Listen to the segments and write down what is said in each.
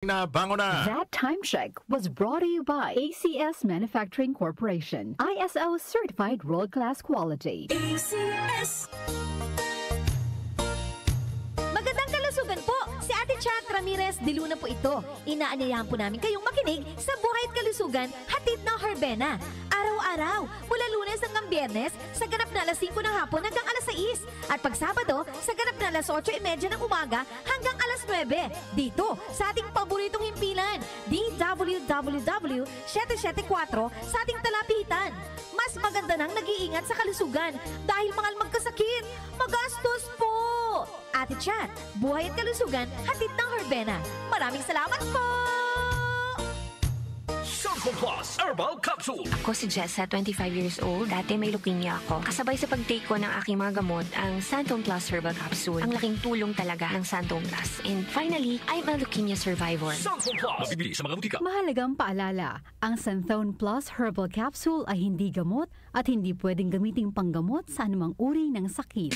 Na bango na. That time check was brought to you by ACS Manufacturing Corporation. ISO certified world-class quality. ACS. Magandang kalusugan po! Si Ate Chat Ramirez de Luna po ito. Inaanyayahan po namin kayong makinig sa Buhay at Kalusugan, hatid ng Herbena. Araw-araw, mula Lunes hanggang Biyernes, sa ganap na alas 5 ng hapon hanggang alas 6. At pag Sabado, sa ganap na alas 8:30 ng umaga hanggang alas 9. Dito, sa ating paboritong himpilan, DWWW 774 sa ating talapitan. Mas maganda nang nag-iingat sa kalusugan dahil mahal magkasakit. Magastos po! Ate Chat, Buhay at Kalusugan, hatid ng Herbena. Maraming salamat po! Santon Plus Herbal Capsule. Ako si Jessa, 25 years old. Dati may leukemia ako. Kasabay sa pag-take ko ng aking mga gamot, ang Santon Plus Herbal Capsule. Ang laking tulong talaga ng Santon Plus. And finally, I'm a leukemia survivor. Santon Plus. Mabibili sa mga butika. Mahalagang paalala, ang Santon Plus Herbal Capsule ay hindi gamot at hindi pwedeng gamiting panggamot sa anumang uri ng sakit.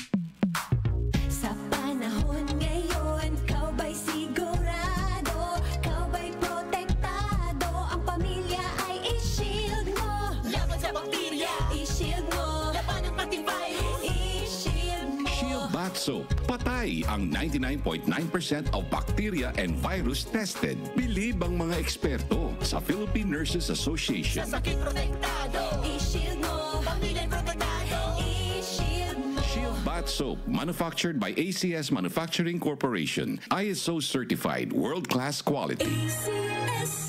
Sa panahon ngayon, kau ba'y sigurado? Kau ba'y protektado? Ang pamilya ay i-shield mo. Laban sa bakterya, i-shield mo. Laban ng pati virus, i-shield mo. Shield Bath Soap. Patay ang 99.9% of bacteria and virus tested. Believe ang mga eksperto sa Philippine Nurses Association. Sa sakit protektado, i-shield mo. Pamilya protektado, i-shield mo. Shield Bath Soap, manufactured by ACS Manufacturing Corporation. ISO certified, world-class quality. ACS.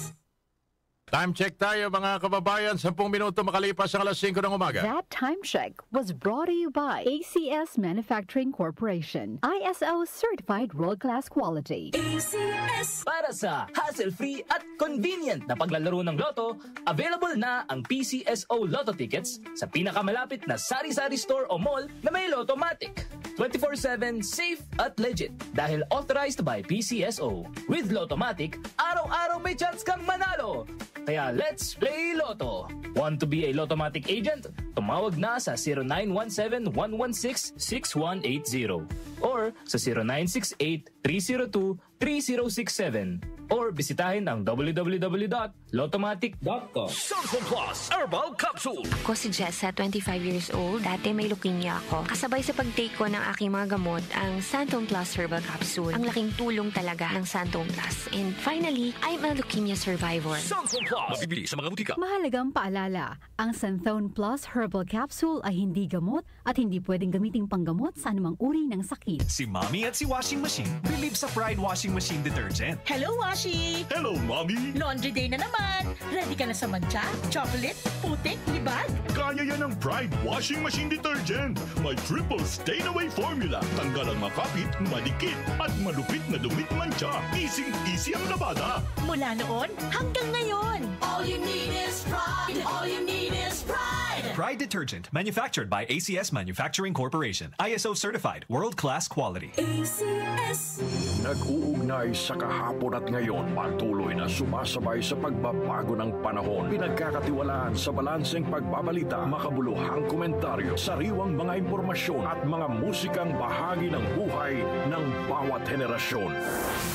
Time check tayo mga kababayan. 10 minuto makalipas ang alas 5 ng umaga. That time check was brought to you by ACS Manufacturing Corporation. ISO certified world-class quality. ACS. Para sa hassle-free at convenient na paglalaro ng loto, available na ang PCSO Lotto tickets sa pinakamalapit na sari-sari store o mall na may Lottomatic. 24/7 safe at legit dahil authorized by PCSO. With Lottomatic, araw-araw may chance kang manalo. Kaya let's play Lotto. Want to be a Lottomatic agent? Tumawag na sa 0917-116-6180 or sa 0968-302-3067 or bisitahin ang www.lottomatic.com. Santon Plus Herbal Capsule. Ako si Jessa, 25 years old. Dati may leukemia ako. Kasabay sa pag-take ko ng aking mga gamot, ang Santon Plus Herbal Capsule. Ang laking tulong talaga ng Santon Plus. And finally, I'm a leukemia survivor. Santon Plus. Mabibili sa mga butika. Mahalagang paalala, ang Santon Plus Herbal Capsule ay hindi gamot at hindi pwedeng gamiting panggamot sa anumang uri ng sakit. Si Mommy at si Washing Machine believe sa Pride Washing Machine Detergent. Hello, Washi! Hello, Mommy! Laundry day na naman! Ready ka na sa mancha, chocolate, putik, libag? Kaya yan ang Pride Washing Machine Detergent. May triple stain-away formula. Tanggal ang makapit, madikit, at malupit na dumit mancha. Easy ang labada. Mula noon hanggang ngayon. All you need is pride. All you need is pride. Pride Detergent, manufactured by ACS Manufacturing Corporation. ISO certified, world-class quality. ACS. Nag-uugnay sa kahapon at ngayon, patuloy na sumasabay sa pagbabago ng panahon. Pinagkakatiwalaan sa balanseng pagbabalita, makabuluhang komentaryo, sariwang mga impormasyon at mga musikang bahagi ng buhay ng bawat henerasyon.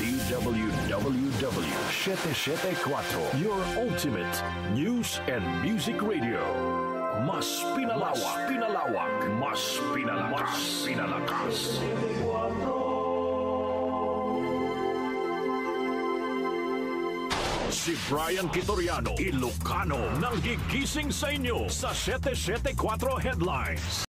DWWW 774, your ultimate news and music radio. Mas pinalawak, mas pinalakas. Si Brian Kitoriano, Ilocano, nang gigising sa inyo sa 774 Headlines.